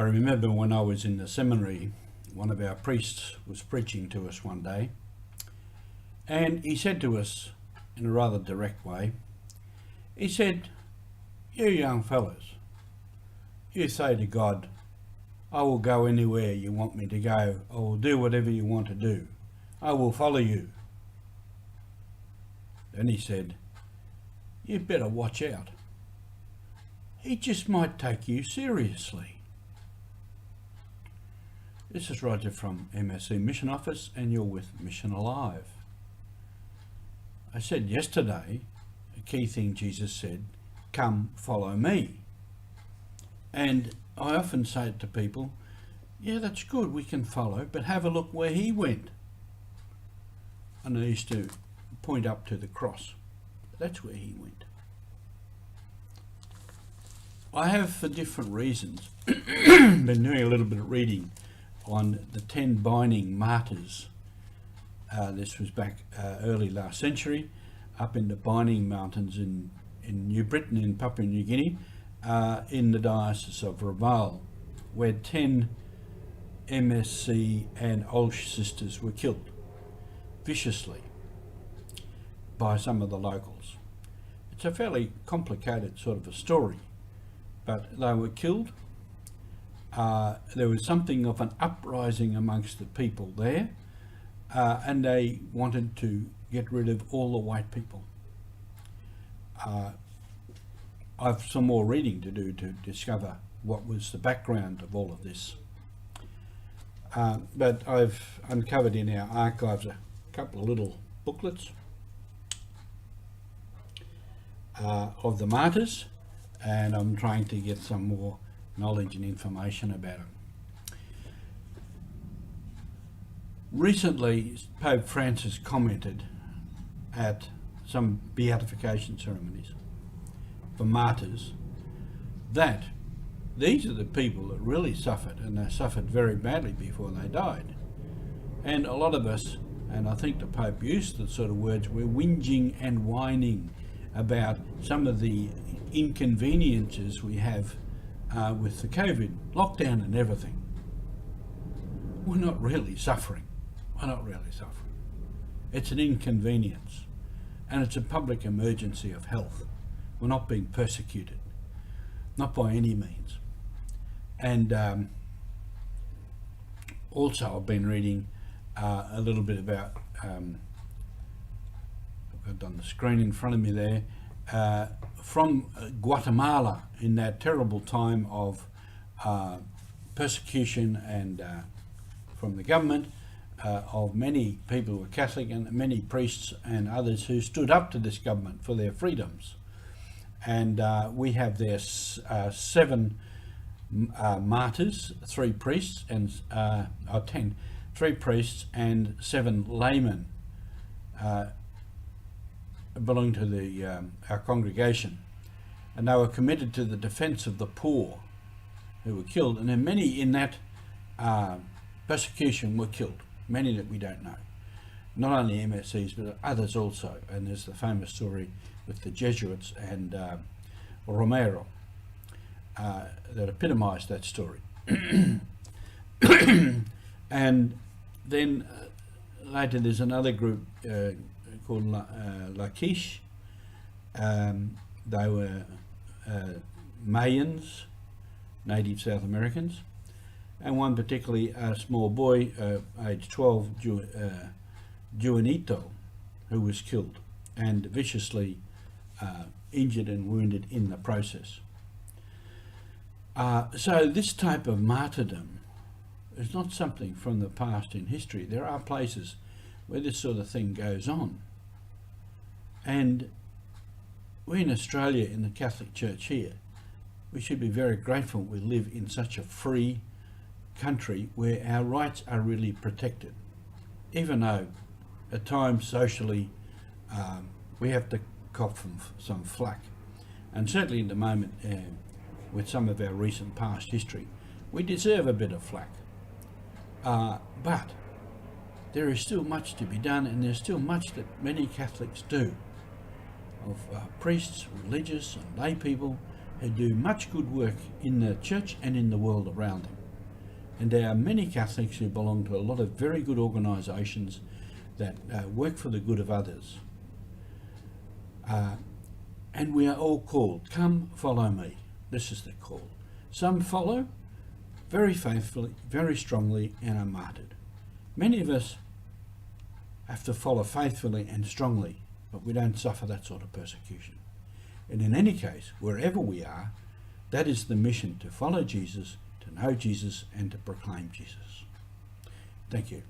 remember when I was in the seminary, one of our priests was preaching to us one day, and he said to us in a rather direct way, he said, "You young fellas, you say to God, I will go anywhere you want me to go. I will do whatever you want to do. I will follow you." Then he said, "You better watch out. He just might take you seriously." This is Roger from MSC Mission Office, and you're with Mission Alive. I said yesterday, a key thing Jesus said, "Come, follow me." And I often say to people, yeah, that's good, we can follow, but have a look where he went. And I used to point up to the cross. That's where he went. I have, for different reasons, been doing a little bit of reading on the 10 binding martyrs. This was back early last century, up in the Binding Mountains in New Britain, in Papua New Guinea, in the Diocese of Rabaul, where 10 MSC and Olsh sisters were killed viciously by some of the locals. It's a fairly complicated sort of a story, but they were killed. There was something of an uprising amongst the people there, and they wanted to get rid of all the white people. I've some more reading to do to discover what was the background of all of this. But I've uncovered in our archives a couple of little booklets of the martyrs, and I'm trying to get some more knowledge and information about them. Recently, Pope Francis commented at some beatification ceremonies for martyrs that these are the people that really suffered, and they suffered very badly before they died. And a lot of us, and I think the Pope used the sort of words, we're whinging and whining about some of the inconveniences we have with the COVID lockdown and everything. We're not really suffering. We're not really suffering. It's an inconvenience, and it's a public emergency of health. We're not being persecuted, not by any means. And also I've been reading a little bit about, I've got on the screen in front of me there, from Guatemala in that terrible time of persecution and from the government of many people who were Catholic, and many priests and others who stood up to this government for their freedoms. And we have there 7 martyrs, 3 priests and 10, 3 priests and 7 laymen belonging to the our congregation, and they were committed to the defence of the poor who were killed, and then many in that persecution were killed, many that we don't know, not only MSCs but others also. And there's the famous story with the Jesuits and Romero that epitomised that story. And then later there's another group called Laquiche. They were Mayans, native South Americans, and one particularly a small boy, age 12, Juanito, who was killed and viciously injured and wounded in the process. So this type of martyrdom is not something from the past in history. There are places where this sort of thing goes on. And we in Australia, in the Catholic Church here, we should be very grateful we live in such a free country where our rights are really protected, even though at times socially we have to cop from some flack. And certainly at the moment, with some of our recent past history, we deserve a bit of flack. But there is still much to be done, and there's still much that many Catholics do, of priests, religious and lay people who do much good work in the church and in the world around them. And there are many Catholics who belong to a lot of very good organisations that work for the good of others. And we are all called, come follow me. This is the call. Some follow very faithfully, very strongly, and are martyred. Many of us have to follow faithfully and strongly, but we don't suffer that sort of persecution. And in any case, wherever we are, that is the mission, to follow Jesus, to know Jesus, and to proclaim Jesus. Thank you.